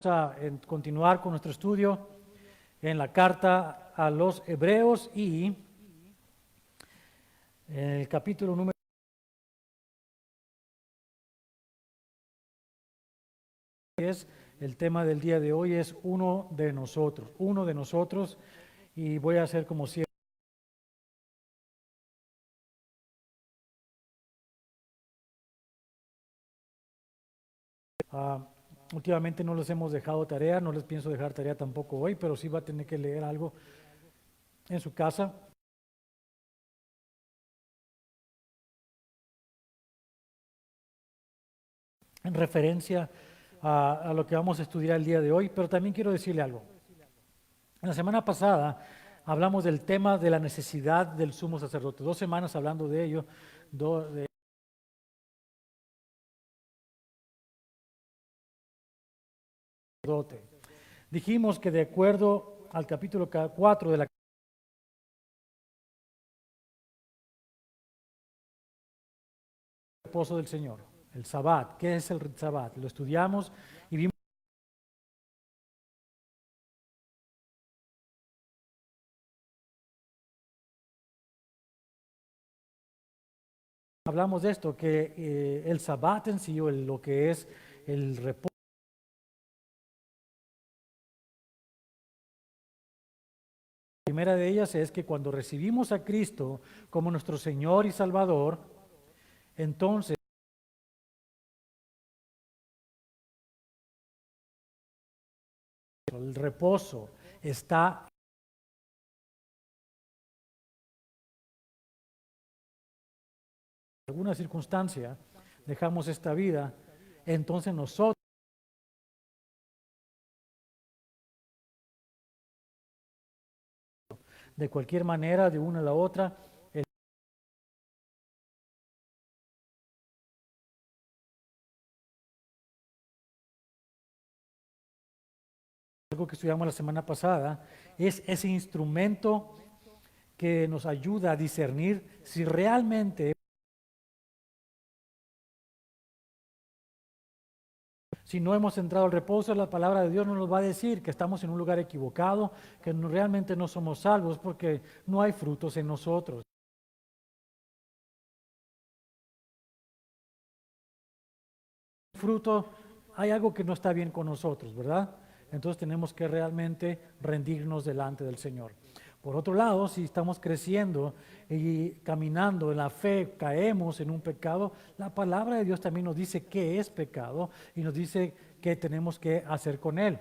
Continuar con nuestro estudio en la carta a los Hebreos y en el capítulo número 10, el tema del día de hoy es uno de nosotros, y voy a hacer como siempre. Últimamente no les hemos dejado tarea, no les pienso dejar tarea tampoco hoy, pero sí va a tener que leer algo en su casa. En referencia a lo que vamos a estudiar el día de hoy, pero también quiero decirle algo. La semana pasada hablamos del tema de la necesidad del sumo sacerdote. 2 semanas hablando de ello. Dijimos que de acuerdo al capítulo 4 de la reposo del Señor, el Sabbat. ¿Qué es el Sabbat? Lo estudiamos y vimos hablamos de esto, que el Sabbat en sí, o lo que es el reposo, la primera de ellas es que cuando recibimos a Cristo como nuestro Señor y Salvador, entonces el reposo está en alguna circunstancia, dejamos esta vida, entonces nosotros de cualquier manera, de una a la otra, algo que estudiamos la semana pasada, es ese instrumento que nos ayuda a discernir si realmente, si no hemos entrado al reposo, la palabra de Dios no nos va a decir que estamos en un lugar equivocado, que realmente no somos salvos porque no hay frutos en nosotros. Fruto, hay algo que no está bien con nosotros, ¿verdad? Entonces tenemos que realmente rendirnos delante del Señor. Por otro lado, si estamos creciendo y caminando en la fe, caemos en un pecado, la palabra de Dios también nos dice qué es pecado y nos dice qué tenemos que hacer con él.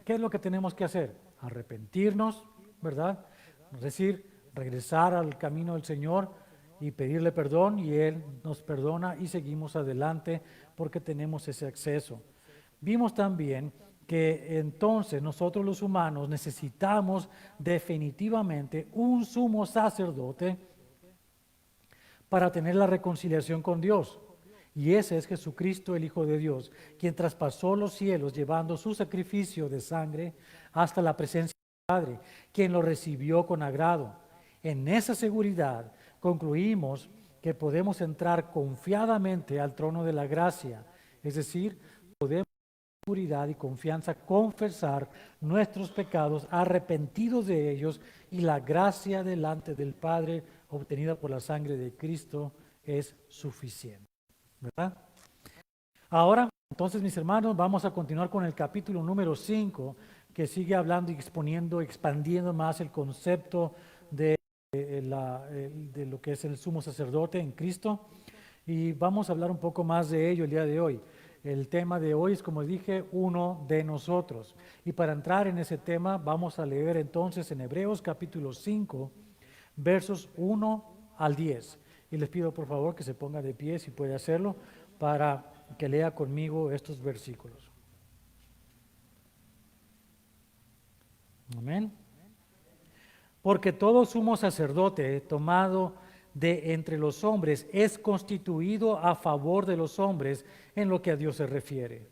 ¿Qué es lo que tenemos que hacer? Arrepentirnos, ¿verdad? Es decir, regresar al camino del Señor y pedirle perdón, y Él nos perdona y seguimos adelante porque tenemos ese acceso. Vimos también que entonces nosotros los humanos necesitamos definitivamente un sumo sacerdote para tener la reconciliación con Dios. Y ese es Jesucristo, el Hijo de Dios, quien traspasó los cielos llevando su sacrificio de sangre hasta la presencia del Padre, quien lo recibió con agrado. En esa seguridad concluimos que podemos entrar confiadamente al trono de la gracia, es decir, podemos con seguridad y confianza confesar nuestros pecados, arrepentidos de ellos, y la gracia delante del Padre obtenida por la sangre de Cristo es suficiente, ¿verdad? Ahora, entonces, mis hermanos, vamos a continuar con el capítulo número 5, que sigue hablando y exponiendo, expandiendo más el concepto de lo que es el sumo sacerdote en Cristo, y vamos a hablar un poco más de ello el día de hoy. El tema de hoy es, como dije, uno de nosotros. Y para entrar en ese tema vamos a leer entonces en Hebreos capítulo 5, versos 1 al 10. Y les pido por favor que se ponga de pie si puede hacerlo para que lea conmigo estos versículos. Amén. Porque todo sumo sacerdote tomado de entre los hombres es constituido a favor de los hombres en lo que a Dios se refiere,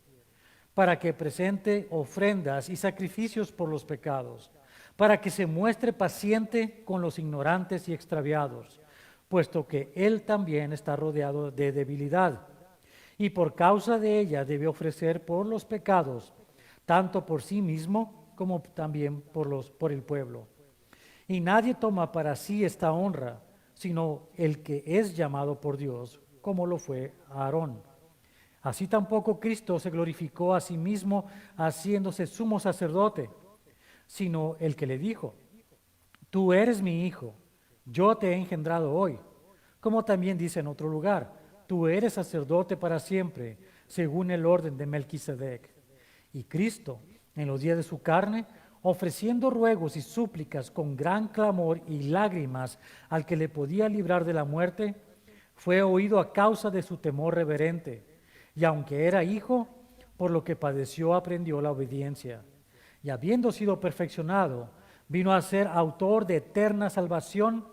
para que presente ofrendas y sacrificios por los pecados, para que se muestre paciente con los ignorantes y extraviados, puesto que Él también está rodeado de debilidad, y por causa de ella debe ofrecer por los pecados tanto por sí mismo como también por el pueblo. Y nadie toma para sí esta honra, sino el que es llamado por Dios, como lo fue Aarón. Así tampoco Cristo se glorificó a sí mismo haciéndose sumo sacerdote, sino el que le dijo: Tú eres mi hijo, yo te he engendrado hoy. Como también dice en otro lugar: Tú eres sacerdote para siempre, según el orden de Melquisedec. Y Cristo, en los días de su carne, ofreciendo ruegos y súplicas con gran clamor y lágrimas al que le podía librar de la muerte, fue oído a causa de su temor reverente. Y aunque era hijo, por lo que padeció aprendió la obediencia. Y habiendo sido perfeccionado, vino a ser autor de eterna salvación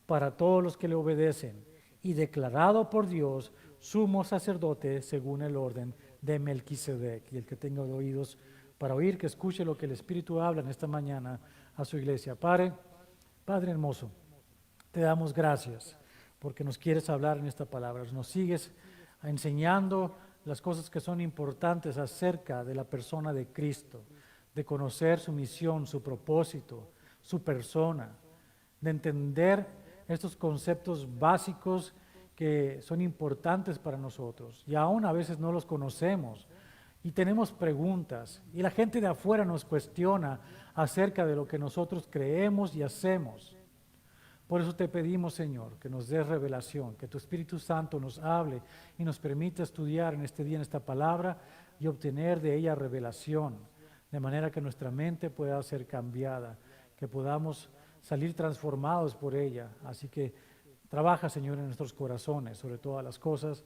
para todos los que le obedecen, y declarado por Dios sumo sacerdote según el orden de Melquisedec. Y el que tenga oídos para oír, que escuche lo que el Espíritu habla en esta mañana a su iglesia. Padre hermoso, te damos gracias porque nos quieres hablar en esta palabra. Nos sigues enseñando las cosas que son importantes acerca de la persona de Cristo, de conocer su misión, su propósito, su persona, de entender estos conceptos básicos que son importantes para nosotros y aún a veces no los conocemos y tenemos preguntas y la gente de afuera nos cuestiona acerca de lo que nosotros creemos y hacemos. Por eso te pedimos, Señor, que nos des revelación, que tu Espíritu Santo nos hable y nos permita estudiar en este día en esta palabra y obtener de ella revelación, de manera que nuestra mente pueda ser cambiada, que podamos salir transformados por ella. Así que trabaja, Señor, en nuestros corazones sobre todas las cosas.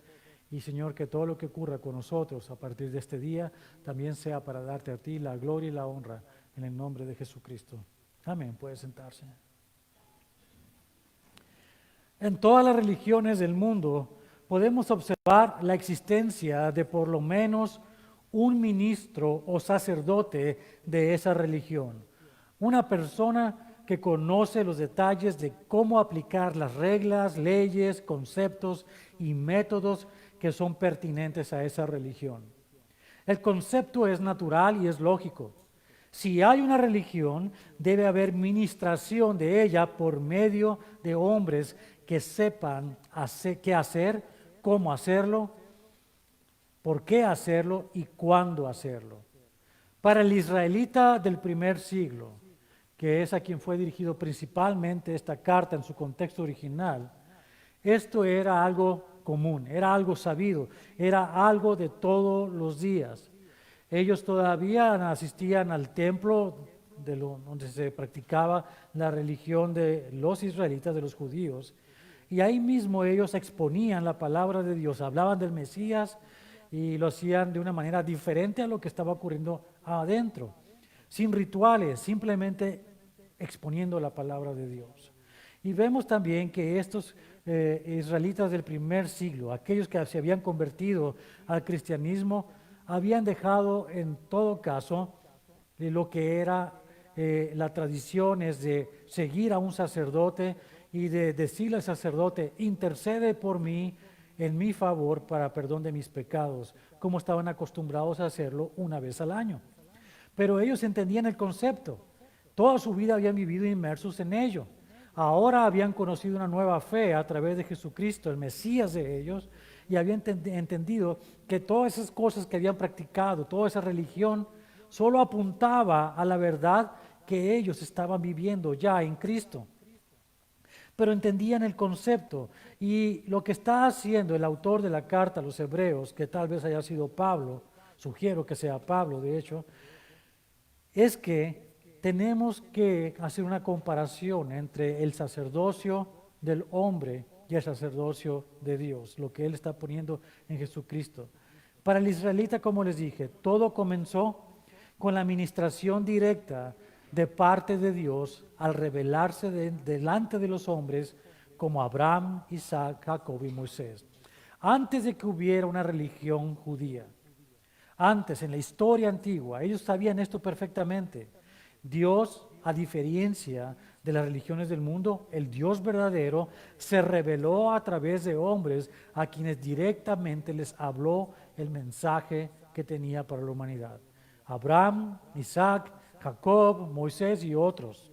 Y, Señor, que todo lo que ocurra con nosotros a partir de este día también sea para darte a ti la gloria y la honra en el nombre de Jesucristo. Amén. Puede sentarse. En todas las religiones del mundo podemos observar la existencia de por lo menos un ministro o sacerdote de esa religión. Una persona que conoce los detalles de cómo aplicar las reglas, leyes, conceptos y métodos que son pertinentes a esa religión. El concepto es natural y es lógico. Si hay una religión, debe haber ministración de ella por medio de hombres que sepan qué hacer, cómo hacerlo, por qué hacerlo y cuándo hacerlo. Para el israelita del primer siglo, que es a quien fue dirigido principalmente esta carta en su contexto original, esto era algo común, era algo sabido, era algo de todos los días. Ellos todavía asistían al templo donde se practicaba la religión de los israelitas, de los judíos, y ahí mismo ellos exponían la palabra de Dios, hablaban del Mesías y lo hacían de una manera diferente a lo que estaba ocurriendo adentro, sin rituales, simplemente exponiendo la palabra de Dios. Y vemos también que estos israelitas del primer siglo, aquellos que se habían convertido al cristianismo, habían dejado en todo caso lo que era la tradición, es de seguir a un sacerdote y de decirle al sacerdote: intercede por mí en mi favor para perdón de mis pecados, como estaban acostumbrados a hacerlo una vez al año. Pero ellos entendían el concepto, toda su vida habían vivido inmersos en ello. Ahora habían conocido una nueva fe a través de Jesucristo, el Mesías de ellos, y habían entendido que todas esas cosas que habían practicado, toda esa religión, solo apuntaba a la verdad que ellos estaban viviendo ya en Cristo. Pero entendían el concepto, y lo que está haciendo el autor de la carta a los hebreos, que tal vez haya sido Pablo, sugiero que sea Pablo de hecho, es que tenemos que hacer una comparación entre el sacerdocio del hombre y el sacerdocio de Dios, lo que él está poniendo en Jesucristo. Para el israelita, como les dije, todo comenzó con la administración directa de parte de Dios al revelarse delante de los hombres como Abraham, Isaac, Jacob y Moisés. Antes de que hubiera una religión judía, antes en la historia antigua, ellos sabían esto perfectamente. Dios, a diferencia de las religiones del mundo, el Dios verdadero se reveló a través de hombres a quienes directamente les habló el mensaje que tenía para la humanidad. Abraham, Isaac, Jacob, Moisés y otros.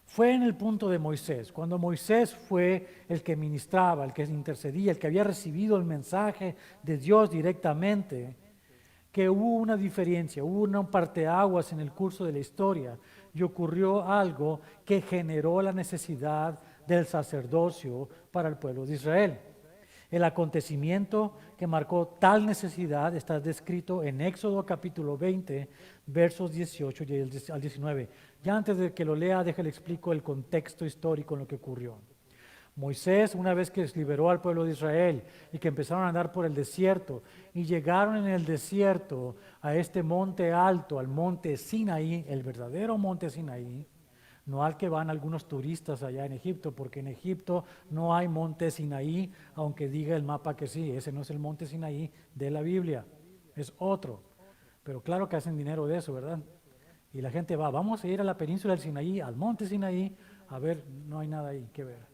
Fue en el punto de Moisés, cuando Moisés fue el que ministraba, el que intercedía, el que había recibido el mensaje de Dios directamente, que hubo una diferencia, hubo un parteaguas en el curso de la historia y ocurrió algo que generó la necesidad del sacerdocio para el pueblo de Israel. El acontecimiento que marcó tal necesidad está descrito en Éxodo capítulo 20, versos 18 al 19. Ya antes de que lo lea, déjale explico el contexto histórico en lo que ocurrió. Moisés, una vez que liberó al pueblo de Israel y que empezaron a andar por el desierto y llegaron en el desierto a este monte alto, al monte Sinaí, el verdadero monte Sinaí, no al que van algunos turistas allá en Egipto, porque en Egipto no hay monte Sinaí, aunque diga el mapa que sí, ese no es el monte Sinaí de la Biblia, es otro. Pero claro que hacen dinero de eso, ¿verdad? Y la gente vamos a ir a la península del Sinaí, al monte Sinaí, a ver, no hay nada ahí que ver.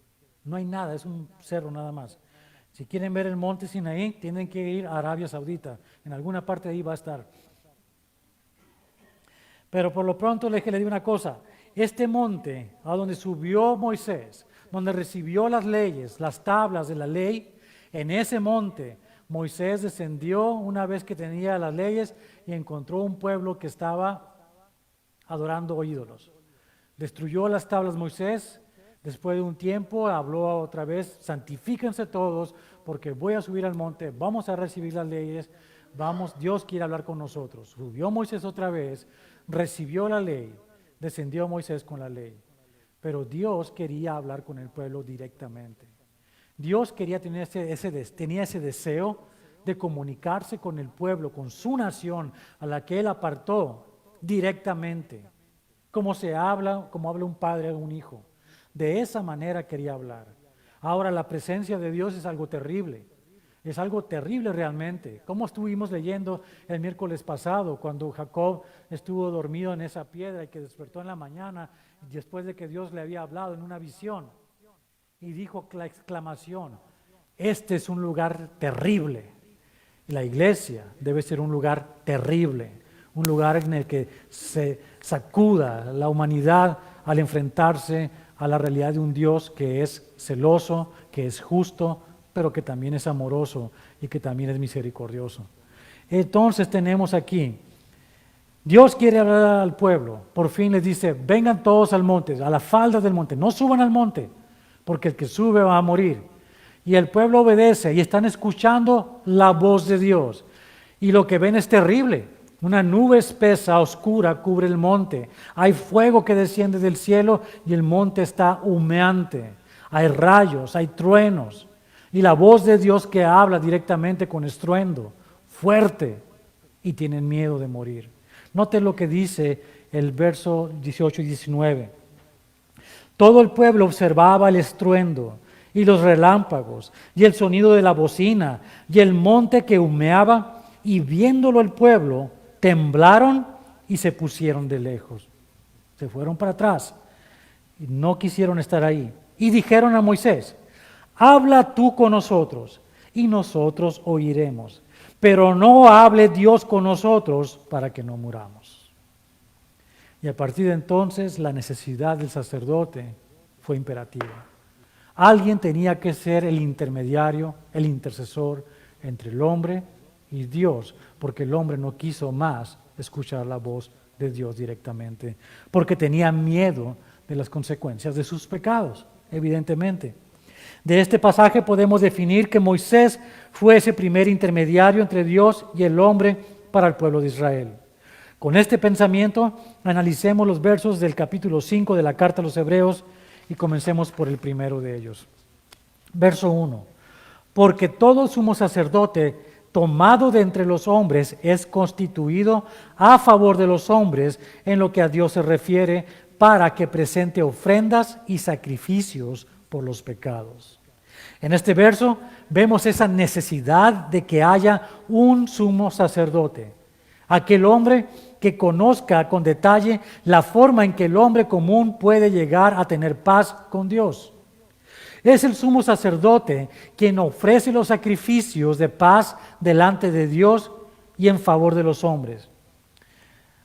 No hay nada, es un cerro nada más. Si quieren ver el monte Sinaí, tienen que ir a Arabia Saudita, en alguna parte de ahí va a estar. Pero por lo pronto le digo una cosa, este monte a donde subió Moisés, donde recibió las leyes, las tablas de la ley, en ese monte Moisés descendió una vez que tenía las leyes y encontró un pueblo que estaba adorando ídolos. Destruyó las tablas Moisés, después de un tiempo habló otra vez, santifíquense todos porque voy a subir al monte, vamos a recibir las leyes, Dios quiere hablar con nosotros. Subió Moisés otra vez, recibió la ley, descendió Moisés con la ley, pero Dios quería hablar con el pueblo directamente. Dios quería tener tenía ese deseo de comunicarse con el pueblo, con su nación, a la que Él apartó directamente, como habla un padre a un hijo. De esa manera quería hablar. Ahora, la presencia de Dios es algo terrible. Es algo terrible realmente. Como estuvimos leyendo el miércoles pasado, cuando Jacob estuvo dormido en esa piedra y que despertó en la mañana, después de que Dios le había hablado en una visión, y dijo la exclamación, este es un lugar terrible. La iglesia debe ser un lugar terrible, un lugar en el que se sacuda la humanidad al enfrentarse a la realidad de un Dios que es celoso, que es justo, pero que también es amoroso y que también es misericordioso. Entonces tenemos aquí, Dios quiere hablar al pueblo, por fin les dice, vengan todos al monte, a la falda del monte, no suban al monte, porque el que sube va a morir. Y el pueblo obedece y están escuchando la voz de Dios. Y lo que ven es terrible. Una nube espesa, oscura, cubre el monte. Hay fuego que desciende del cielo y el monte está humeante. Hay rayos, hay truenos. Y la voz de Dios que habla directamente con estruendo, fuerte, y tienen miedo de morir. Note lo que dice el verso 18 y 19. Todo el pueblo observaba el estruendo y los relámpagos y el sonido de la bocina y el monte que humeaba, y viéndolo el pueblo, temblaron y se pusieron de lejos. Se fueron para atrás y no quisieron estar ahí. Y dijeron a Moisés, habla tú con nosotros y nosotros oiremos, pero no hable Dios con nosotros para que no muramos. Y a partir de entonces la necesidad del sacerdote fue imperativa. Alguien tenía que ser el intermediario, el intercesor entre el hombre y Dios, porque el hombre no quiso más escuchar la voz de Dios directamente, porque tenía miedo de las consecuencias de sus pecados, evidentemente. De este pasaje podemos definir que Moisés fue ese primer intermediario entre Dios y el hombre para el pueblo de Israel. Con este pensamiento, analicemos los versos del capítulo 5 de la carta a los Hebreos y comencemos por el primero de ellos. Verso 1. Porque todo sumo sacerdote tomado de entre los hombres es constituido a favor de los hombres en lo que a Dios se refiere, para que presente ofrendas y sacrificios por los pecados. En este verso vemos esa necesidad de que haya un sumo sacerdote, aquel hombre que conozca con detalle la forma en que el hombre común puede llegar a tener paz con Dios. Es el sumo sacerdote quien ofrece los sacrificios de paz delante de Dios y en favor de los hombres.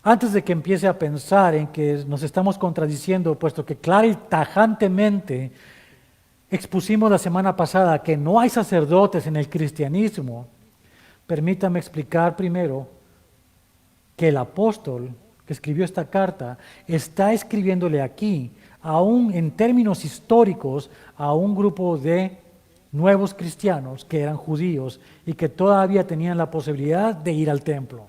Antes de que empiece a pensar en que nos estamos contradiciendo, puesto que clara y tajantemente expusimos la semana pasada que no hay sacerdotes en el cristianismo, permítame explicar primero que el apóstol que escribió esta carta está escribiéndole aquí, aún en términos históricos, a un grupo de nuevos cristianos que eran judíos y que todavía tenían la posibilidad de ir al templo,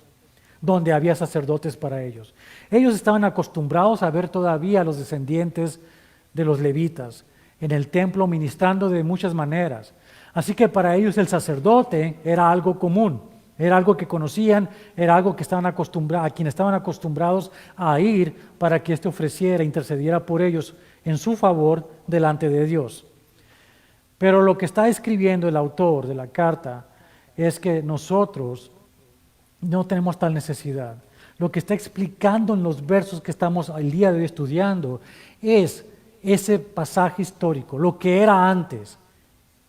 donde había sacerdotes para ellos. Ellos estaban acostumbrados a ver todavía a los descendientes de los levitas en el templo ministrando de muchas maneras. Así que para ellos el sacerdote era algo común, era algo que conocían, era algo que estaban acostumbrados, a quien estaban acostumbrados a ir para que éste ofreciera, intercediera por ellos en su favor delante de Dios. Pero lo que está escribiendo el autor de la carta es que nosotros no tenemos tal necesidad. Lo que está explicando en los versos que estamos el día de hoy estudiando es ese pasaje histórico, lo que era antes.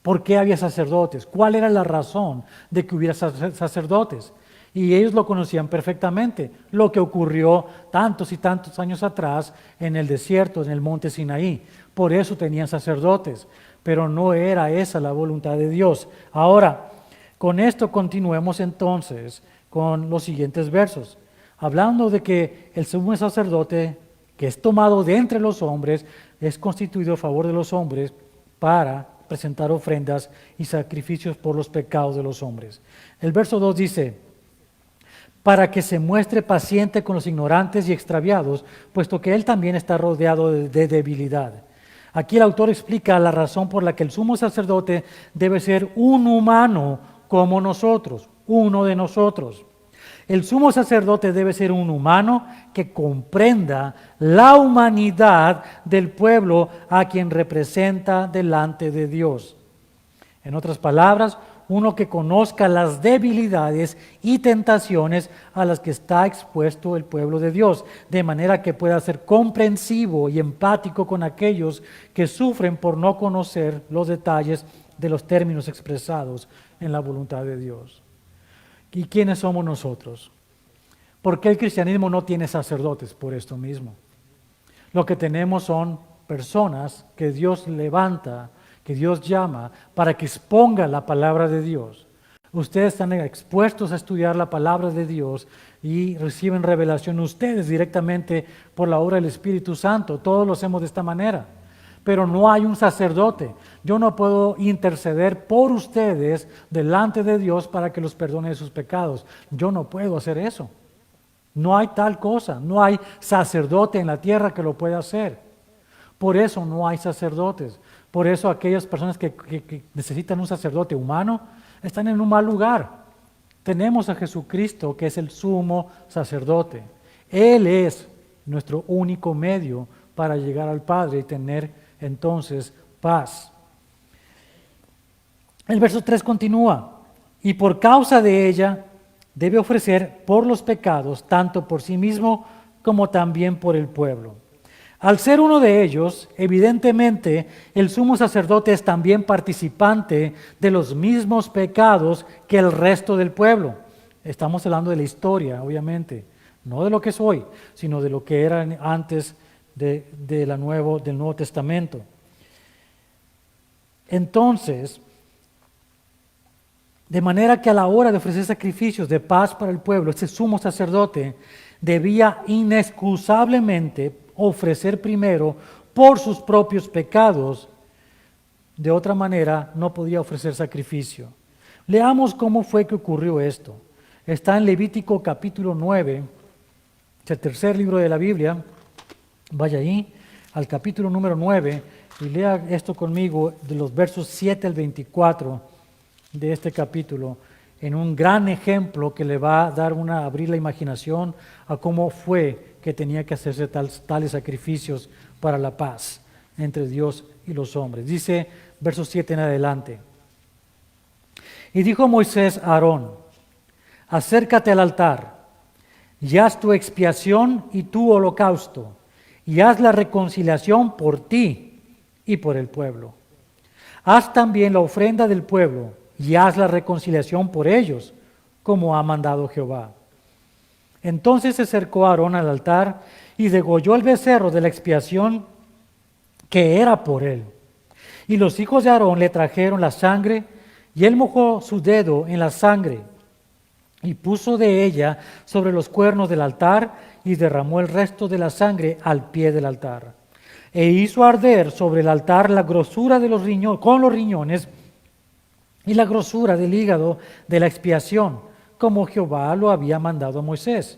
¿Por qué había sacerdotes? ¿Cuál era la razón de que hubiera sacerdotes? Y ellos lo conocían perfectamente, lo que ocurrió tantos y tantos años atrás en el desierto, en el monte Sinaí. Por eso tenían sacerdotes, pero no era esa la voluntad de Dios. Ahora, con esto continuemos entonces con los siguientes versos. Hablando de que el sumo sacerdote, que es tomado de entre los hombres, es constituido a favor de los hombres para presentar ofrendas y sacrificios por los pecados de los hombres. El verso 2 dice, para que se muestre paciente con los ignorantes y extraviados, puesto que él también está rodeado de debilidad. Aquí el autor explica la razón por la que el sumo sacerdote debe ser un humano como nosotros, uno de nosotros. El sumo sacerdote debe ser un humano que comprenda la humanidad del pueblo a quien representa delante de Dios. En otras palabras, uno que conozca las debilidades y tentaciones a las que está expuesto el pueblo de Dios, de manera que pueda ser comprensivo y empático con aquellos que sufren por no conocer los detalles de los términos expresados en la voluntad de Dios. ¿Y quiénes somos nosotros? ¿Por qué el cristianismo no tiene sacerdotes? Por esto mismo. Lo que tenemos son personas que Dios levanta, que Dios llama para que exponga la palabra de Dios. Ustedes están expuestos a estudiar la palabra de Dios y reciben revelación ustedes directamente por la obra del Espíritu Santo. Todos lo hacemos de esta manera. Pero no hay un sacerdote. Yo no puedo interceder por ustedes delante de Dios para que los perdone de sus pecados. Yo no puedo hacer eso. No hay tal cosa. No hay sacerdote en la tierra que lo pueda hacer. Por eso no hay sacerdotes. Por eso aquellas personas que necesitan un sacerdote humano están en un mal lugar. Tenemos a Jesucristo, que es el sumo sacerdote. Él es nuestro único medio para llegar al Padre y tener entonces paz. El verso 3 continúa, y por causa de ella debe ofrecer por los pecados, tanto por sí mismo como también por el pueblo. Al ser uno de ellos, evidentemente, el sumo sacerdote es también participante de los mismos pecados que el resto del pueblo. Estamos hablando de la historia, obviamente, no de lo que es hoy, sino de lo que era antes del Nuevo Testamento. Entonces, de manera que a la hora de ofrecer sacrificios de paz para el pueblo, este sumo sacerdote debía inexcusablemente ofrecer primero por sus propios pecados. De otra manera, no podía ofrecer sacrificio. Leamos cómo fue que ocurrió esto. Está en Levítico capítulo 9, el tercer libro de la Biblia. Vaya ahí, al capítulo número 9, y lea esto conmigo de los versos 7 al 24 de este capítulo, en un gran ejemplo que le va a dar abrir la imaginación a cómo fue que tenía que hacerse tales sacrificios para la paz entre Dios y los hombres. Dice, versos 7 en adelante. Y dijo Moisés a Aarón, acércate al altar, y haz tu expiación y tu holocausto, y haz la reconciliación por ti y por el pueblo. Haz también la ofrenda del pueblo, y haz la reconciliación por ellos, como ha mandado Jehová. Entonces se acercó Aarón al altar y degolló el becerro de la expiación que era por él. Y los hijos de Aarón le trajeron la sangre, y él mojó su dedo en la sangre y puso de ella sobre los cuernos del altar y derramó el resto de la sangre al pie del altar. E hizo arder sobre el altar la grosura de los riñones, con los riñones y la grosura del hígado de la expiación, como Jehová lo había mandado a Moisés.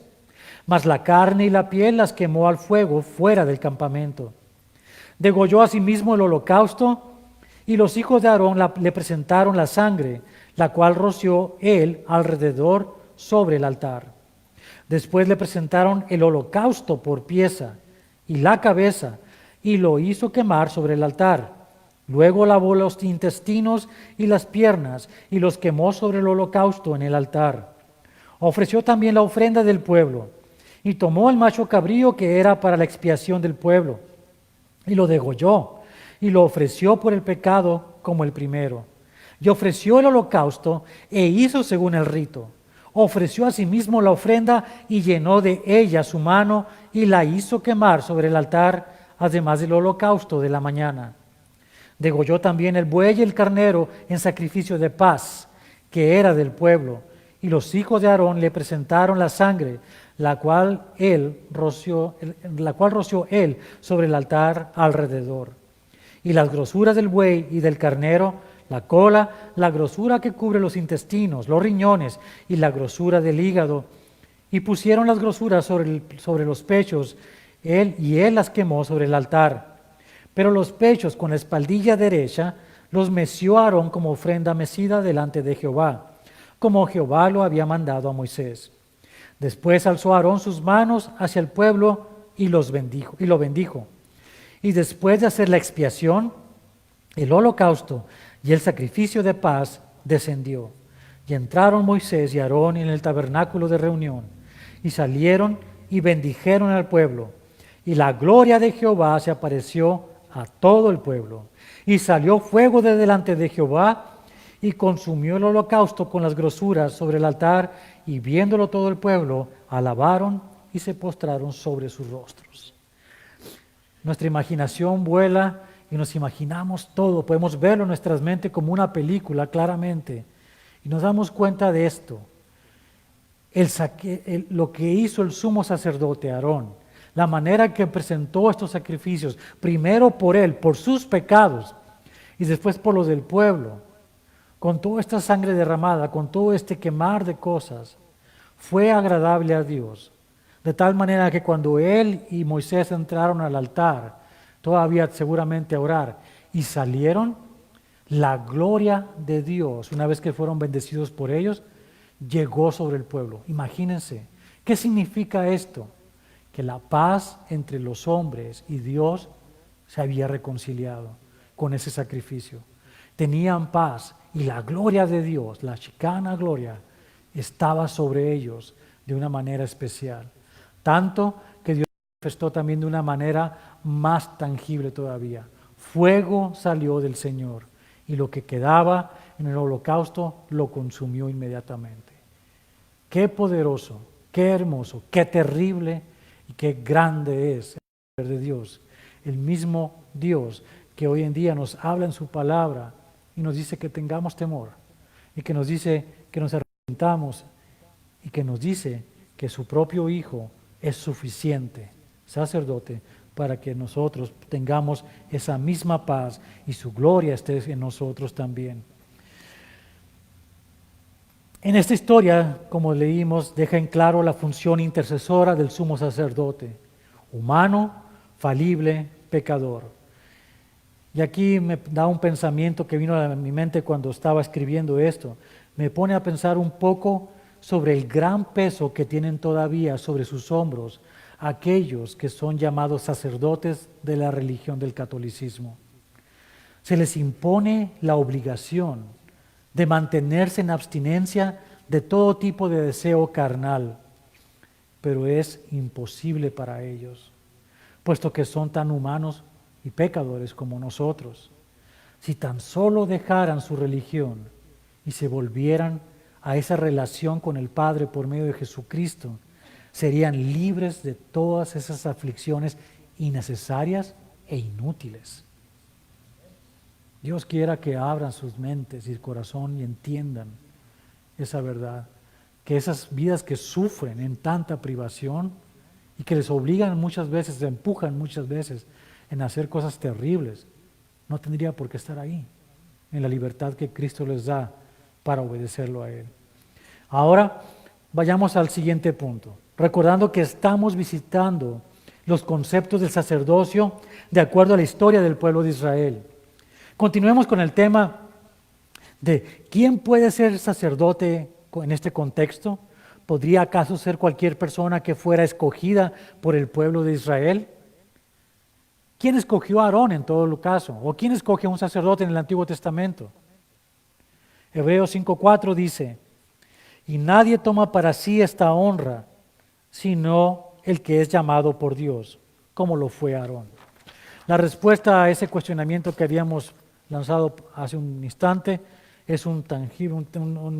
Mas la carne y la piel las quemó al fuego fuera del campamento. Degolló asimismo el holocausto, y los hijos de Aarón le presentaron la sangre, la cual roció él alrededor sobre el altar. Después le presentaron el holocausto por pieza y la cabeza, y lo hizo quemar sobre el altar. Luego lavó los intestinos y las piernas, y los quemó sobre el holocausto en el altar. Ofreció también la ofrenda del pueblo, y tomó el macho cabrío que era para la expiación del pueblo, y lo degolló, y lo ofreció por el pecado como el primero. Y ofreció el holocausto, e hizo según el rito. Ofreció asimismo la ofrenda, y llenó de ella su mano, y la hizo quemar sobre el altar, además del holocausto de la mañana. Degolló también el buey y el carnero en sacrificio de paz, que era del pueblo, y los hijos de Aarón le presentaron la sangre, la cual roció él sobre el altar alrededor. Y las grosuras del buey y del carnero, la cola, la grosura que cubre los intestinos, los riñones y la grosura del hígado, y pusieron las grosuras sobre los pechos, él las quemó sobre el altar. Pero los pechos con la espaldilla derecha los meció Aarón como ofrenda mecida delante de Jehová, como Jehová lo había mandado a Moisés. Después alzó Aarón sus manos hacia el pueblo y lo bendijo. Y después de hacer la expiación, el holocausto y el sacrificio de paz, descendió. Y entraron Moisés y Aarón en el tabernáculo de reunión, y salieron y bendijeron al pueblo. Y la gloria de Jehová se apareció a todo el pueblo. Y salió fuego de delante de Jehová, y consumió el holocausto con las grosuras sobre el altar, y viéndolo todo el pueblo, alabaron y se postraron sobre sus rostros. Nuestra imaginación vuela y nos imaginamos todo, podemos verlo en nuestras mentes como una película claramente, y nos damos cuenta de esto. Lo que hizo el sumo sacerdote Aarón, la manera que presentó estos sacrificios, primero por él, por sus pecados, y después por los del pueblo, con toda esta sangre derramada, con todo este quemar de cosas, fue agradable a Dios. De tal manera que cuando él y Moisés entraron al altar, todavía seguramente a orar, y salieron, la gloria de Dios, una vez que fueron bendecidos por ellos, llegó sobre el pueblo. Imagínense, ¿qué significa esto? Que la paz entre los hombres y Dios se había reconciliado con ese sacrificio. Tenían paz y la gloria de Dios, la chicana gloria, estaba sobre ellos de una manera especial. Tanto que Dios manifestó también de una manera más tangible todavía. Fuego salió del Señor y lo que quedaba en el holocausto lo consumió inmediatamente. Qué poderoso, qué hermoso, qué terrible y qué grande es el poder de Dios. El mismo Dios que hoy en día nos habla en su palabra y nos dice que tengamos temor y que nos dice que nos arrepentamos y que nos dice que su propio Hijo es suficiente, sacerdote, para que nosotros tengamos esa misma paz y su gloria esté en nosotros también. En esta historia, como leímos, deja en claro la función intercesora del sumo sacerdote, humano, falible, pecador. Y aquí me da un pensamiento que vino a mi mente cuando estaba escribiendo esto. Me pone a pensar un poco sobre el gran peso que tienen todavía sobre sus hombros aquellos que son llamados sacerdotes de la religión del catolicismo. Se les impone la obligación de mantenerse en abstinencia de todo tipo de deseo carnal, pero es imposible para ellos, puesto que son tan humanos y pecadores como nosotros. Si tan solo dejaran su religión y se volvieran a esa relación con el Padre por medio de Jesucristo, serían libres de todas esas aflicciones innecesarias e inútiles. Dios quiera que abran sus mentes y corazón y entiendan esa verdad, que esas vidas que sufren en tanta privación y que les obligan muchas veces, se empujan muchas veces en hacer cosas terribles, no tendría por qué estar ahí, en la libertad que Cristo les da para obedecerlo a Él. Ahora vayamos al siguiente punto, recordando que estamos visitando los conceptos del sacerdocio de acuerdo a la historia del pueblo de Israel. Continuemos con el tema de quién puede ser sacerdote en este contexto. ¿Podría acaso ser cualquier persona que fuera escogida por el pueblo de Israel? ¿Quién escogió a Aarón en todo caso? ¿O quién escoge a un sacerdote en el Antiguo Testamento? Hebreos 5:4 dice, y nadie toma para sí esta honra, sino el que es llamado por Dios, como lo fue Aarón. La respuesta a ese cuestionamiento que habíamos lanzado hace un instante es un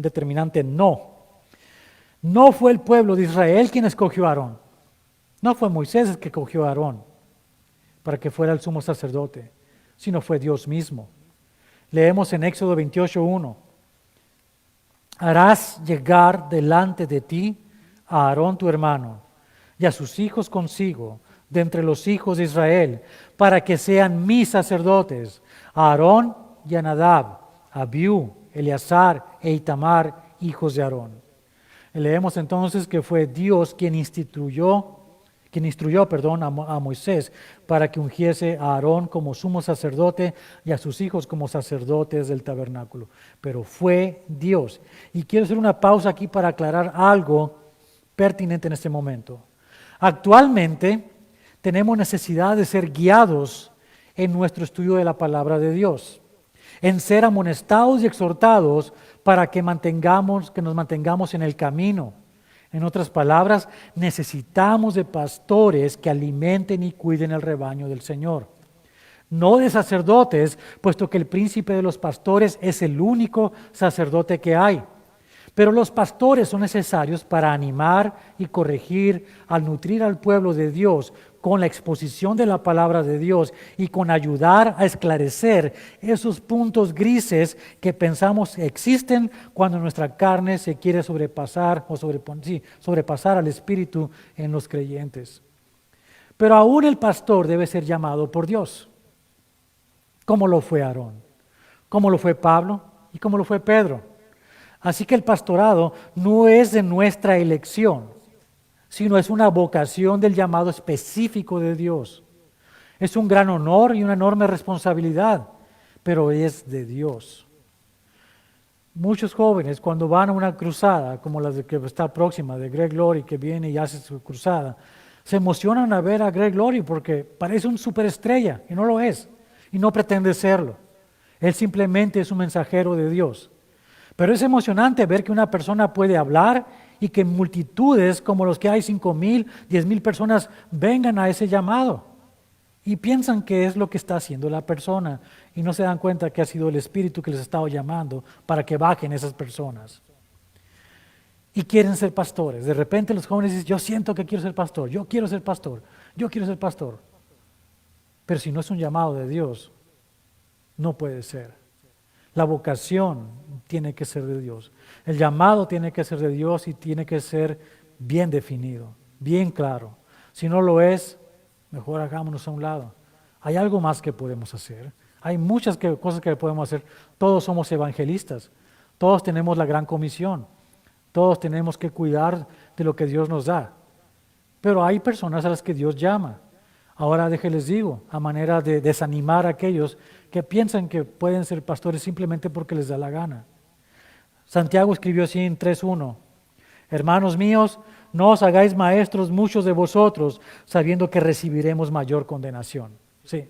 determinante no. No fue el pueblo de Israel quien escogió a Aarón. No fue Moisés el que escogió a Aarón para que fuera el sumo sacerdote, sino fue Dios mismo. Leemos en Éxodo 28:1. Harás llegar delante de ti a Aarón tu hermano y a sus hijos consigo, de entre los hijos de Israel, para que sean mis sacerdotes, a Aarón y a Nadab, a Abiú, Eleazar e Itamar, hijos de Aarón. Leemos entonces que fue Dios quien instruyó a Moisés para que ungiese a Aarón como sumo sacerdote y a sus hijos como sacerdotes del tabernáculo. Pero fue Dios. Y quiero hacer una pausa aquí para aclarar algo pertinente en este momento. Actualmente tenemos necesidad de ser guiados en nuestro estudio de la palabra de Dios, en ser amonestados y exhortados para que nos mantengamos en el camino. En otras palabras, necesitamos de pastores que alimenten y cuiden el rebaño del Señor. No de sacerdotes, puesto que el príncipe de los pastores es el único sacerdote que hay. Pero los pastores son necesarios para animar y corregir, al nutrir al pueblo de Dios con la exposición de la palabra de Dios y con ayudar a esclarecer esos puntos grises que pensamos existen cuando nuestra carne se quiere sobrepasar sobrepasar al Espíritu en los creyentes. Pero aún el pastor debe ser llamado por Dios, como lo fue Aarón, como lo fue Pablo y como lo fue Pedro. Así que el pastorado no es de nuestra elección, sino es una vocación del llamado específico de Dios. Es un gran honor y una enorme responsabilidad, pero es de Dios. Muchos jóvenes cuando van a una cruzada, como la que está próxima, de Greg Laurie, que viene y hace su cruzada, se emocionan a ver a Greg Laurie porque parece un superestrella, y no lo es, y no pretende serlo. Él simplemente es un mensajero de Dios. Pero es emocionante ver que una persona puede hablar y que multitudes como los que hay 5,000, 10,000 personas vengan a ese llamado y piensan que es lo que está haciendo la persona y no se dan cuenta que ha sido el Espíritu que les ha estado llamando para que bajen esas personas. Y quieren ser pastores. De repente los jóvenes dicen, yo siento que quiero ser pastor, yo quiero ser pastor, yo quiero ser pastor. Pero si no es un llamado de Dios, no puede ser. La vocación tiene que ser de Dios. El llamado tiene que ser de Dios y tiene que ser bien definido, bien claro. Si no lo es, mejor hagámonos a un lado. Hay algo más que podemos hacer. Hay muchas cosas que podemos hacer. Todos somos evangelistas. Todos tenemos la gran comisión. Todos tenemos que cuidar de lo que Dios nos da. Pero hay personas a las que Dios llama. Ahora déjenles digo, a manera de desanimar a aquellos que piensan que pueden ser pastores simplemente porque les da la gana. Santiago escribió así en 3:1, hermanos míos, no os hagáis maestros muchos de vosotros, sabiendo que recibiremos mayor condenación. Sí.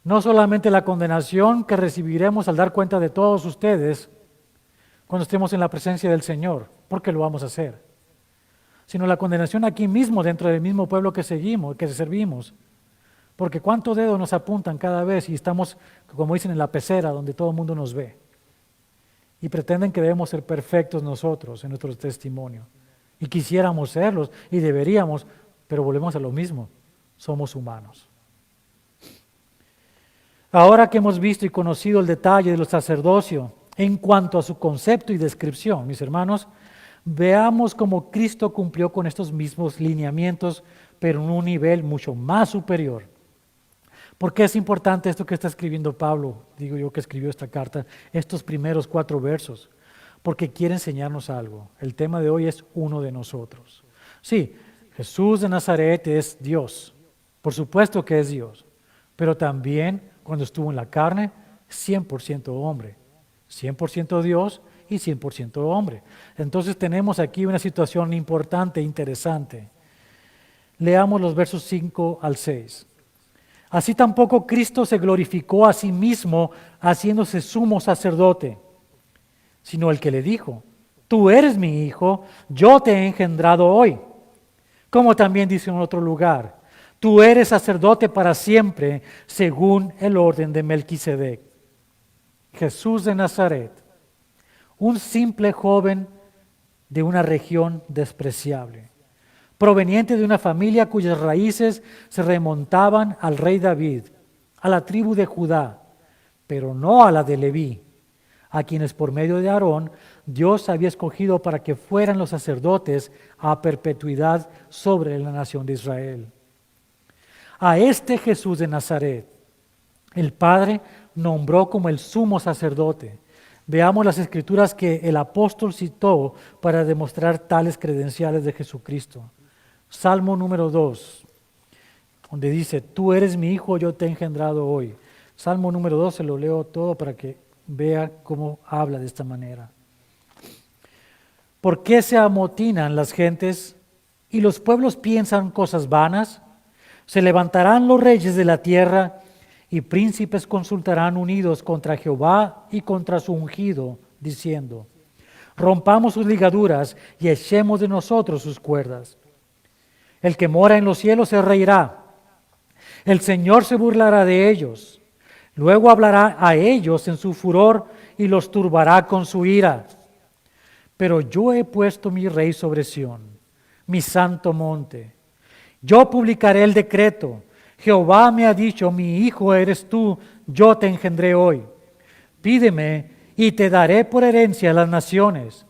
No solamente la condenación que recibiremos al dar cuenta de todos ustedes cuando estemos en la presencia del Señor, porque lo vamos a hacer, sino la condenación aquí mismo, dentro del mismo pueblo que servimos. Porque cuántos dedos nos apuntan cada vez y estamos, como dicen, en la pecera donde todo el mundo nos ve. Y pretenden que debemos ser perfectos nosotros en nuestro testimonio. Y quisiéramos serlos y deberíamos, pero volvemos a lo mismo, somos humanos. Ahora que hemos visto y conocido el detalle del sacerdocio en cuanto a su concepto y descripción, mis hermanos, veamos cómo Cristo cumplió con estos mismos lineamientos, pero en un nivel mucho más superior. ¿Por qué es importante esto que está escribiendo Pablo? Digo yo que escribió esta carta, estos primeros 4 versos, porque quiere enseñarnos algo. El tema de hoy es uno de nosotros. Sí, Jesús de Nazaret es Dios, por supuesto que es Dios, pero también cuando estuvo en la carne, 100% hombre, 100% Dios y 100% hombre. Entonces tenemos aquí una situación importante, interesante. Leamos los versos 5 al 6. Así tampoco Cristo se glorificó a sí mismo haciéndose sumo sacerdote, sino el que le dijo, tú eres mi hijo, yo te he engendrado hoy. Como también dice en otro lugar, tú eres sacerdote para siempre, según el orden de Melquisedec. Jesús de Nazaret, un simple joven de una región despreciable, proveniente de una familia cuyas raíces se remontaban al rey David, a la tribu de Judá, pero no a la de Leví, a quienes por medio de Aarón Dios había escogido para que fueran los sacerdotes a perpetuidad sobre la nación de Israel. A este Jesús de Nazaret, el Padre nombró como el sumo sacerdote. Veamos las escrituras que el apóstol citó para demostrar tales credenciales de Jesucristo. Salmo número 2, donde dice, tú eres mi hijo, yo te he engendrado hoy. Salmo número 2, se lo leo todo para que vea cómo habla de esta manera. ¿Por qué se amotinan las gentes y los pueblos piensan cosas vanas? Se levantarán los reyes de la tierra y príncipes consultarán unidos contra Jehová y contra su ungido, diciendo, rompamos sus ligaduras y echemos de nosotros sus cuerdas. El que mora en los cielos se reirá. El Señor se burlará de ellos. Luego hablará a ellos en su furor y los turbará con su ira. Pero yo he puesto mi rey sobre Sión, mi santo monte. Yo publicaré el decreto. Jehová me ha dicho, mi hijo eres tú, yo te engendré hoy. Pídeme y te daré por herencia las naciones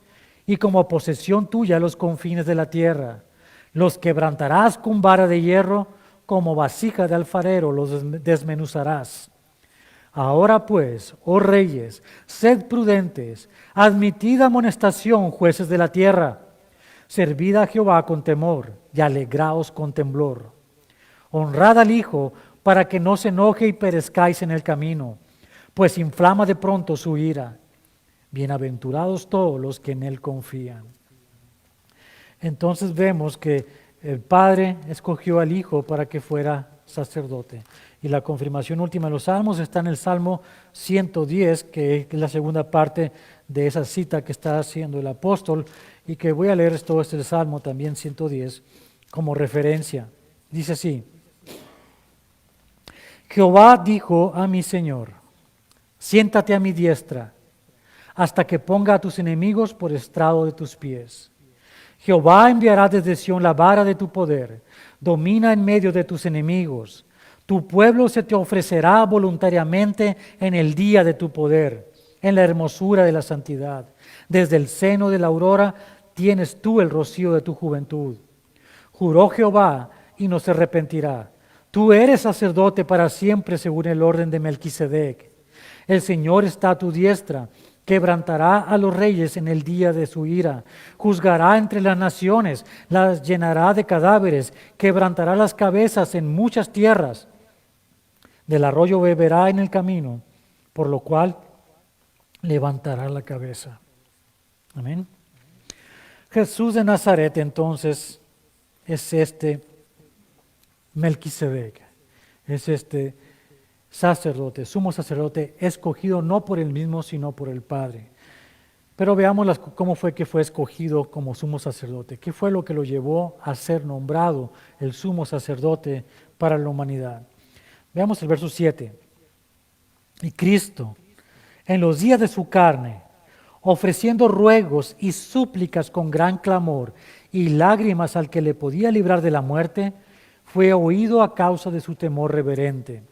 y como posesión tuya los confines de la tierra. Los quebrantarás con vara de hierro, como vasija de alfarero los desmenuzarás. Ahora pues, oh reyes, sed prudentes, admitid amonestación, jueces de la tierra. Servid a Jehová con temor y alegraos con temblor. Honrad al Hijo para que no se enoje y perezcáis en el camino, pues inflama de pronto su ira. Bienaventurados todos los que en Él confían. Entonces vemos que el Padre escogió al Hijo para que fuera sacerdote. Y la confirmación última de los Salmos está en el Salmo 110, que es la segunda parte de esa cita que está haciendo el apóstol, y que voy a leer todo este Salmo también 110 como referencia. Dice así, Jehová dijo a mi Señor, siéntate a mi diestra, hasta que ponga a tus enemigos por estrado de tus pies. Jehová enviará desde Sión la vara de tu poder, domina en medio de tus enemigos. Tu pueblo se te ofrecerá voluntariamente en el día de tu poder, en la hermosura de la santidad. Desde el seno de la aurora tienes tú el rocío de tu juventud. Juró Jehová y no se arrepentirá. Tú eres sacerdote para siempre según el orden de Melquisedec. El Señor está a tu diestra. Quebrantará a los reyes en el día de su ira, juzgará entre las naciones, las llenará de cadáveres, quebrantará las cabezas en muchas tierras. Del arroyo beberá en el camino, por lo cual levantará la cabeza. Amén. Jesús de Nazaret entonces es este Melquisedec, es este sacerdote, sumo sacerdote, escogido no por él mismo, sino por el Padre. Pero veamos cómo fue que fue escogido como sumo sacerdote. ¿Qué fue lo que lo llevó a ser nombrado el sumo sacerdote para la humanidad? Veamos el verso 7. Y Cristo, en los días de su carne, ofreciendo ruegos y súplicas con gran clamor y lágrimas al que le podía librar de la muerte, fue oído a causa de su temor reverente.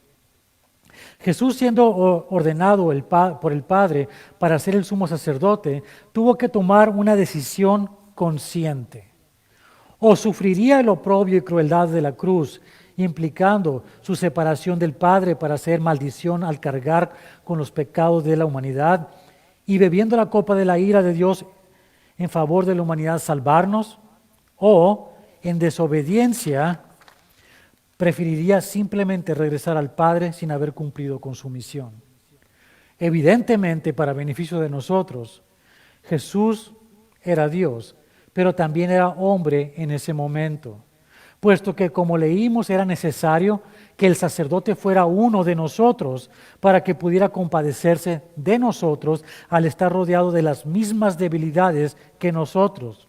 Jesús, siendo ordenado por el Padre para ser el sumo sacerdote, tuvo que tomar una decisión consciente. O sufriría el oprobio y crueldad de la cruz, implicando su separación del Padre para ser maldición al cargar con los pecados de la humanidad, y bebiendo la copa de la ira de Dios en favor de la humanidad salvarnos, o en desobediencia preferiría simplemente regresar al Padre sin haber cumplido con su misión. Evidentemente, para beneficio de nosotros, Jesús era Dios, pero también era hombre en ese momento, puesto que, como leímos, era necesario que el sacerdote fuera uno de nosotros para que pudiera compadecerse de nosotros al estar rodeado de las mismas debilidades que nosotros.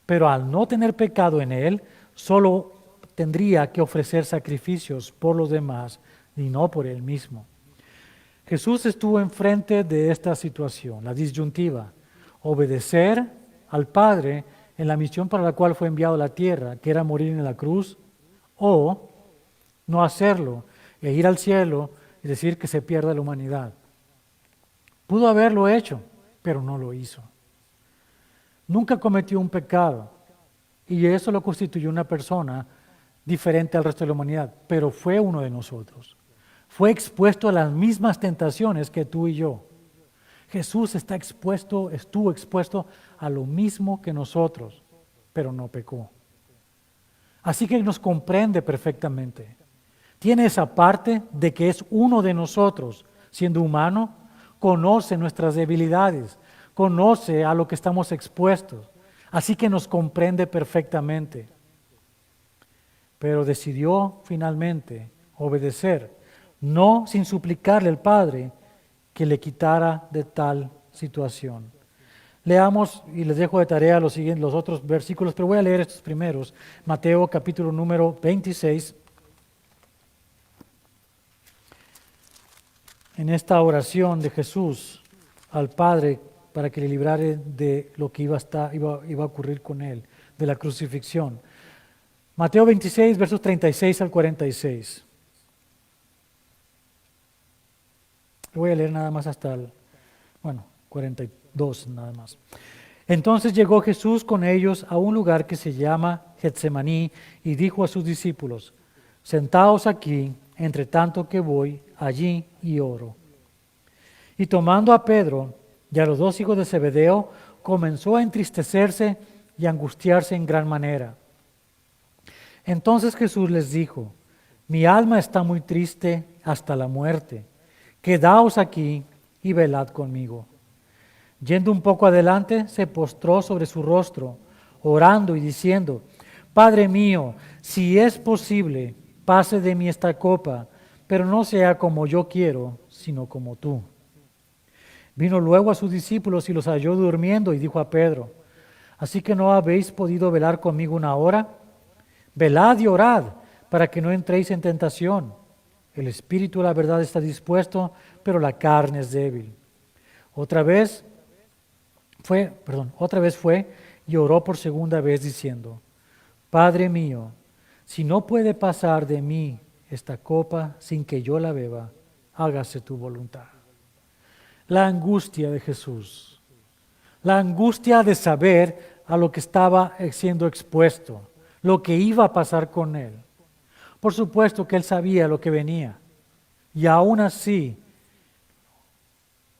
Pero al no tener pecado en él, solo tendría que ofrecer sacrificios por los demás y no por él mismo. Jesús estuvo enfrente de esta situación, la disyuntiva: obedecer al Padre en la misión para la cual fue enviado a la tierra, que era morir en la cruz, o no hacerlo e ir al cielo y decir que se pierda la humanidad. Pudo haberlo hecho, pero no lo hizo. Nunca cometió un pecado y eso lo constituyó una persona diferente al resto de la humanidad, pero fue uno de nosotros. Fue expuesto a las mismas tentaciones que tú y yo. Jesús estuvo expuesto a lo mismo que nosotros, pero no pecó. Así que nos comprende perfectamente. Tiene esa parte de que es uno de nosotros, siendo humano, conoce nuestras debilidades, conoce a lo que estamos expuestos, así que nos comprende perfectamente. Pero decidió finalmente obedecer, no sin suplicarle al Padre que le quitara de tal situación. Leamos, y les dejo de tarea los otros versículos, pero voy a leer estos primeros. Mateo capítulo número 26. En esta oración de Jesús al Padre para que le librare de lo que iba a ocurrir con él, de la crucifixión. Mateo 26, versos 36 al 46. Voy a leer nada más hasta el 42 nada más. Entonces llegó Jesús con ellos a un lugar que se llama Getsemaní y dijo a sus discípulos: sentaos aquí, entre tanto que voy allí y oro. Y tomando a Pedro y a los dos hijos de Zebedeo, comenzó a entristecerse y angustiarse en gran manera. Entonces Jesús les dijo: mi alma está muy triste hasta la muerte. Quedaos aquí y velad conmigo. Yendo un poco adelante, se postró sobre su rostro, orando y diciendo: Padre mío, si es posible, pase de mí esta copa, pero no sea como yo quiero, sino como tú. Vino luego a sus discípulos y los halló durmiendo y dijo a Pedro: ¿así que no habéis podido velar conmigo una hora? Velad y orad, para que no entréis en tentación. El espíritu, la verdad, está dispuesto, pero la carne es débil. Otra vez fue y oró por segunda vez diciendo: Padre mío, si no puede pasar de mí esta copa sin que yo la beba, hágase tu voluntad. La angustia de Jesús, la angustia de saber a lo que estaba siendo expuesto, lo que iba a pasar con él. Por supuesto que él sabía lo que venía, y aún así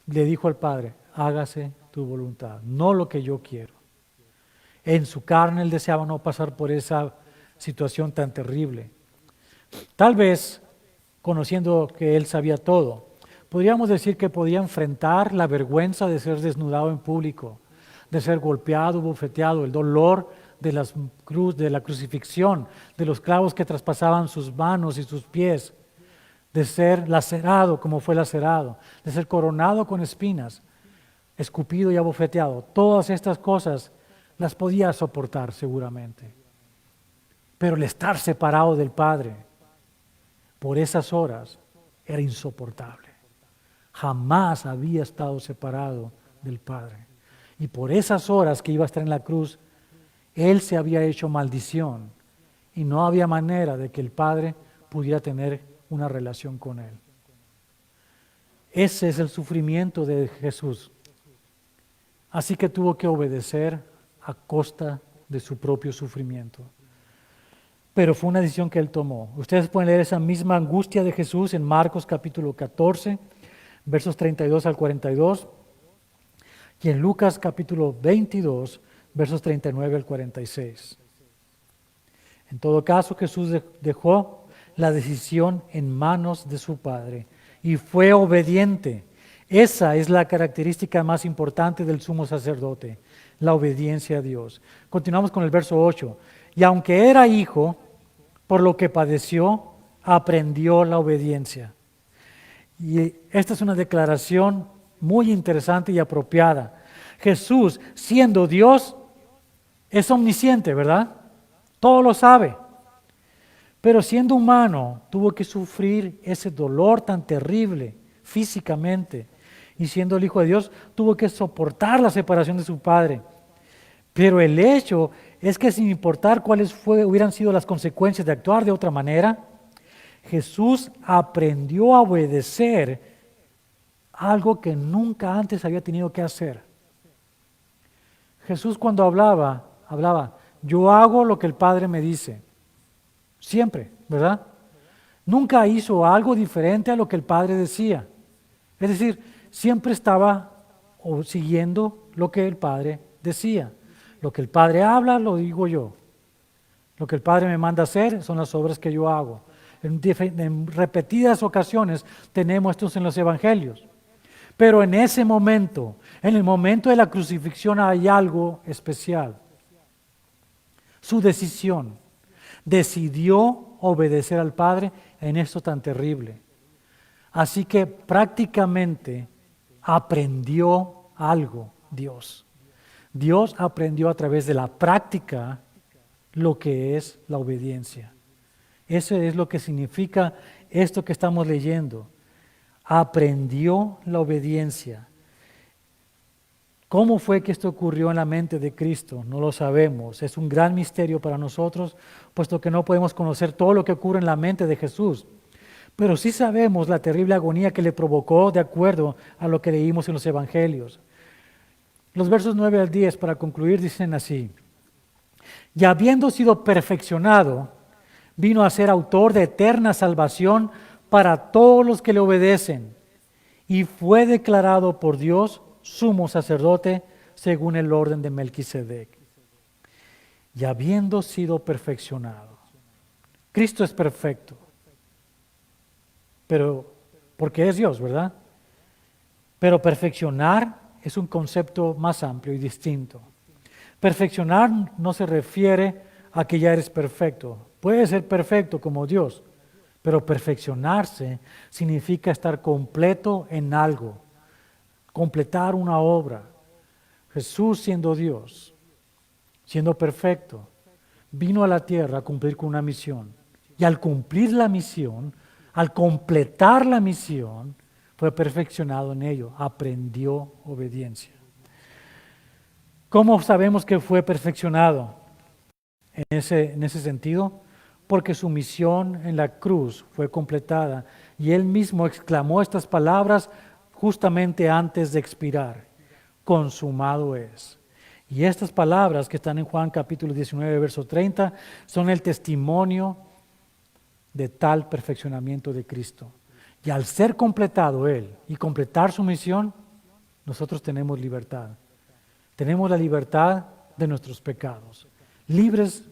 le dijo al Padre: hágase tu voluntad, no lo que yo quiero. En su carne él deseaba no pasar por esa situación tan terrible. Tal vez, conociendo que él sabía todo, podríamos decir que podía enfrentar la vergüenza de ser desnudado en público, de ser golpeado, bofeteado, el dolor de la crucifixión, de los clavos que traspasaban sus manos y sus pies, de ser lacerado como fue lacerado, de ser coronado con espinas, escupido y abofeteado. Todas estas cosas las podía soportar seguramente. Pero el estar separado del Padre por esas horas era insoportable. Jamás había estado separado del Padre. Y por esas horas que iba a estar en la cruz, Él se había hecho maldición y no había manera de que el Padre pudiera tener una relación con Él. Ese es el sufrimiento de Jesús. Así que tuvo que obedecer a costa de su propio sufrimiento. Pero fue una decisión que Él tomó. Ustedes pueden leer esa misma angustia de Jesús en Marcos capítulo 14, versos 32 al 42, y en Lucas capítulo 22, versos 39 al 46. En todo caso, Jesús dejó la decisión en manos de su Padre y fue obediente. Esa es la característica más importante del sumo sacerdote, la obediencia a Dios. Continuamos con el verso 8. Y aunque era hijo, por lo que padeció, aprendió la obediencia. Y esta es una declaración muy interesante y apropiada. Jesús, siendo Dios, es omnisciente, ¿verdad? Todo lo sabe. Pero siendo humano, tuvo que sufrir ese dolor tan terrible físicamente. Y siendo el Hijo de Dios, tuvo que soportar la separación de su Padre. Pero el hecho es que sin importar cuáles hubieran sido las consecuencias de actuar de otra manera, Jesús aprendió a obedecer algo que nunca antes había tenido que hacer. Jesús cuando hablaba, yo hago lo que el Padre me dice. Siempre, ¿verdad? Nunca hizo algo diferente a lo que el Padre decía. Es decir, siempre estaba siguiendo lo que el Padre decía. Lo que el Padre habla, lo digo yo. Lo que el Padre me manda hacer son las obras que yo hago. En repetidas ocasiones tenemos esto en los evangelios. Pero en ese momento, en el momento de la crucifixión, hay algo especial. Su decisión. Decidió obedecer al Padre en esto tan terrible. Así que prácticamente aprendió algo Dios. Dios aprendió a través de la práctica lo que es la obediencia. Eso es lo que significa esto que estamos leyendo. Aprendió la obediencia. ¿Cómo fue que esto ocurrió en la mente de Cristo? No lo sabemos. Es un gran misterio para nosotros, puesto que no podemos conocer todo lo que ocurre en la mente de Jesús. Pero sí sabemos la terrible agonía que le provocó de acuerdo a lo que leímos en los evangelios. Los versos 9 al 10, para concluir, dicen así: y habiendo sido perfeccionado, vino a ser autor de eterna salvación para todos los que le obedecen, y fue declarado por Dios sumo sacerdote según el orden de Melquisedec. Y habiendo sido perfeccionado. Cristo es perfecto, pero porque es Dios, ¿verdad? Pero perfeccionar es un concepto más amplio y distinto. Perfeccionar no se refiere a que ya eres perfecto. Puedes ser perfecto como Dios, pero perfeccionarse significa estar completo en algo, completar una obra. Jesús, siendo Dios, siendo perfecto, vino a la tierra a cumplir con una misión. Y al cumplir la misión, al completar la misión, fue perfeccionado en ello, aprendió obediencia. ¿Cómo sabemos que fue perfeccionado en ese sentido? Porque su misión en la cruz fue completada y él mismo exclamó estas palabras justamente antes de expirar: consumado es. Y estas palabras que están en Juan capítulo 19, verso 30, son el testimonio de tal perfeccionamiento de Cristo. Y al ser completado Él y completar su misión, nosotros tenemos libertad. Tenemos la libertad de nuestros pecados, libres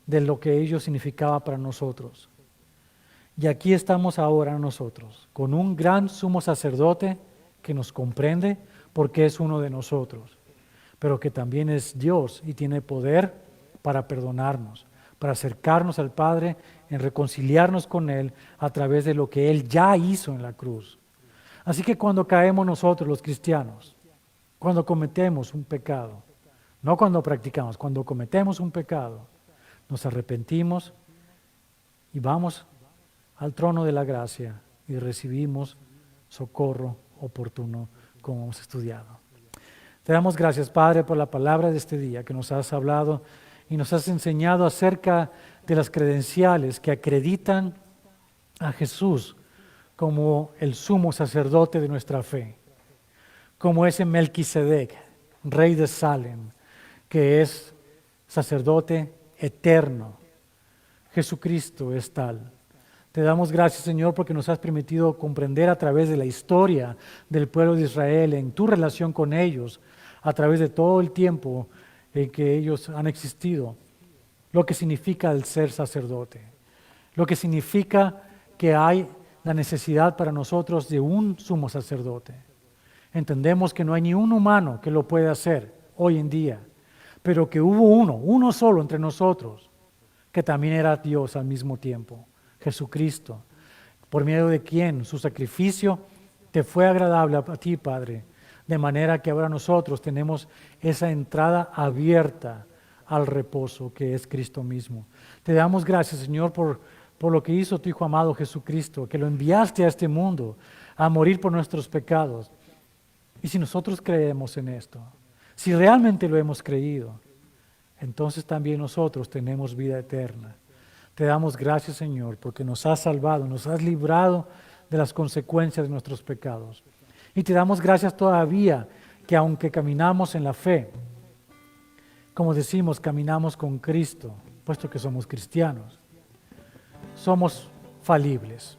de lo que ello significaba para nosotros. Y aquí estamos ahora nosotros, con un gran sumo sacerdote que nos comprende porque es uno de nosotros, pero que también es Dios y tiene poder para perdonarnos, para acercarnos al Padre, en reconciliarnos con Él a través de lo que Él ya hizo en la cruz. Así que cuando caemos nosotros los cristianos, cuando cometemos un pecado, no cuando practicamos, cuando cometemos un pecado, nos arrepentimos y vamos al trono de la gracia y recibimos socorro oportuno como hemos estudiado. Te damos gracias, Padre, por la palabra de este día que nos has hablado y nos has enseñado acerca de las credenciales que acreditan a Jesús como el sumo sacerdote de nuestra fe, como ese Melquisedec, rey de Salem, que es sacerdote eterno. Jesucristo es tal. Te damos gracias, Señor, porque nos has permitido comprender a través de la historia del pueblo de Israel, en tu relación con ellos, a través de todo el tiempo en que ellos han existido, lo que significa el ser sacerdote, lo que significa que hay la necesidad para nosotros de un sumo sacerdote. Entendemos que no hay ni un humano que lo pueda hacer hoy en día, pero que hubo uno solo entre nosotros, que también era Dios al mismo tiempo, Jesucristo, por medio de quien su sacrificio te fue agradable a ti, Padre, de manera que ahora nosotros tenemos esa entrada abierta al reposo que es Cristo mismo. Te damos gracias, Señor, por lo que hizo tu Hijo amado Jesucristo, que lo enviaste a este mundo a morir por nuestros pecados. Y si nosotros creemos en esto, si realmente lo hemos creído, entonces también nosotros tenemos vida eterna. Te damos gracias, Señor, porque nos has salvado, nos has librado de las consecuencias de nuestros pecados. Y te damos gracias todavía que aunque caminamos en la fe, como decimos, caminamos con Cristo, puesto que somos cristianos, somos falibles.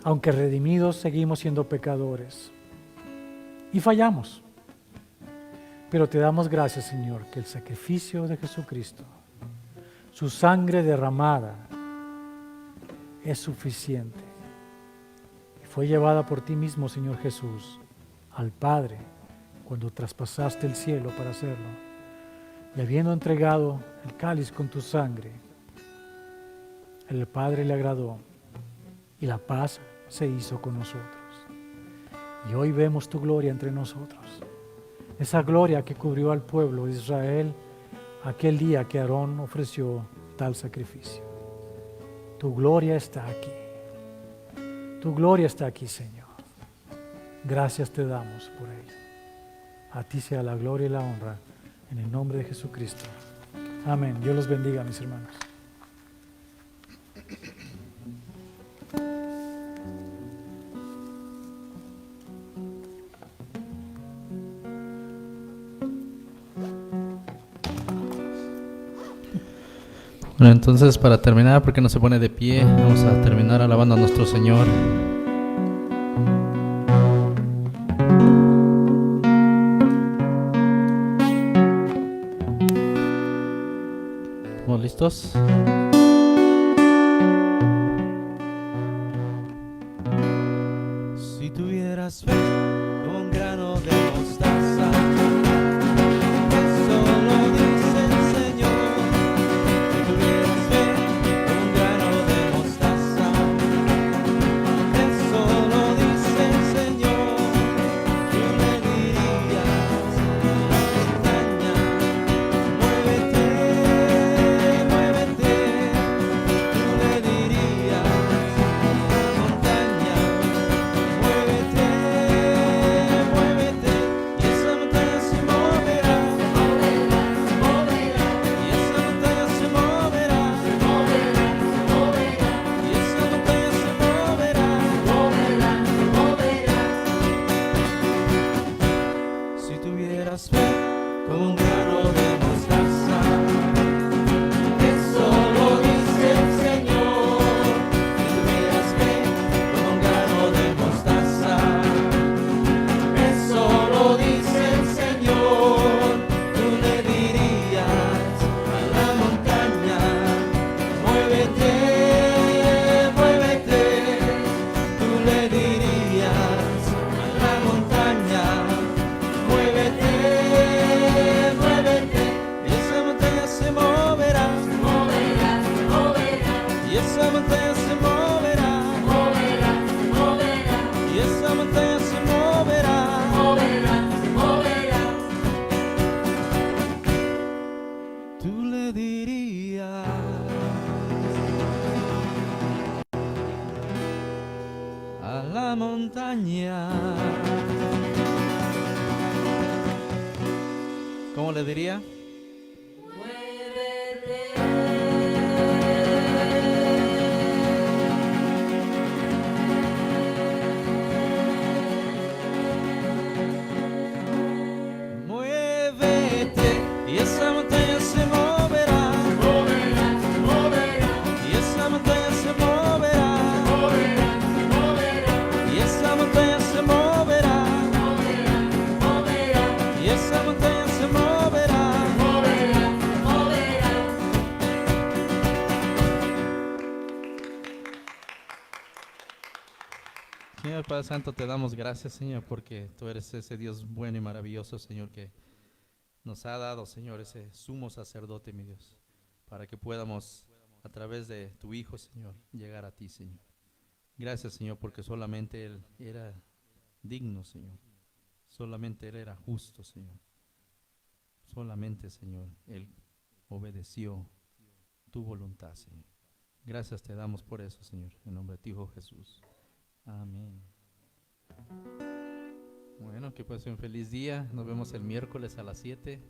Aunque redimidos, seguimos siendo pecadores y fallamos. Pero te damos gracias, Señor, que el sacrificio de Jesucristo, su sangre derramada, es suficiente. Y fue llevada por ti mismo, Señor Jesús, al Padre, cuando traspasaste el cielo para hacerlo. Y habiendo entregado el cáliz con tu sangre, el Padre le agradó y la paz se hizo con nosotros. Y hoy vemos tu gloria entre nosotros. Esa gloria que cubrió al pueblo de Israel aquel día que Aarón ofreció tal sacrificio. Tu gloria está aquí. Tu gloria está aquí, Señor. Gracias te damos por ello. A ti sea la gloria y la honra en el nombre de Jesucristo. Amén. Dios los bendiga, mis hermanos. Bueno, entonces para terminar, porque no se pone de pie, vamos a terminar alabando a nuestro Señor. ¿Estamos listos? Si tuvieras fe con grano de mostaza, eso lo dice el Señor. Si tuvieras fe con grano de mostaza, eso lo dice el Señor. Tú le dirías a la montaña, muévete, muévete. Tú le dirías a la montaña, muévete, muévete, y esa montaña se moverá, y esa montaña se moverá, y esa montaña se moverá. Si tuvieras fe como un grano de mostaza, eso lo dice el Señor. Si tuvieras fe como un grano de mostaza, eso lo dice el Señor. Tú le dirías a la montaña, muévete, muévete. Tú le dirías a la montaña, muévete, muévete. Y esa montaña se moverá, y esa montaña se moverá, y esa montaña se moverá. Tú le dirías a la montaña. ¿Cómo le diría? Señor Padre Santo, te damos gracias, Señor, porque tú eres ese Dios bueno y maravilloso, Señor, que nos ha dado, Señor, ese sumo sacerdote, mi Dios, para que podamos, a través de tu Hijo, Señor, llegar a ti, Señor. Gracias, Señor, porque solamente Él era digno, Señor. Solamente Él era justo, Señor. Solamente, Señor, Él obedeció tu voluntad, Señor. Gracias te damos por eso, Señor, en nombre de tu Hijo Jesús. Amén. Bueno, que pase un feliz día. Nos vemos el miércoles a las 7.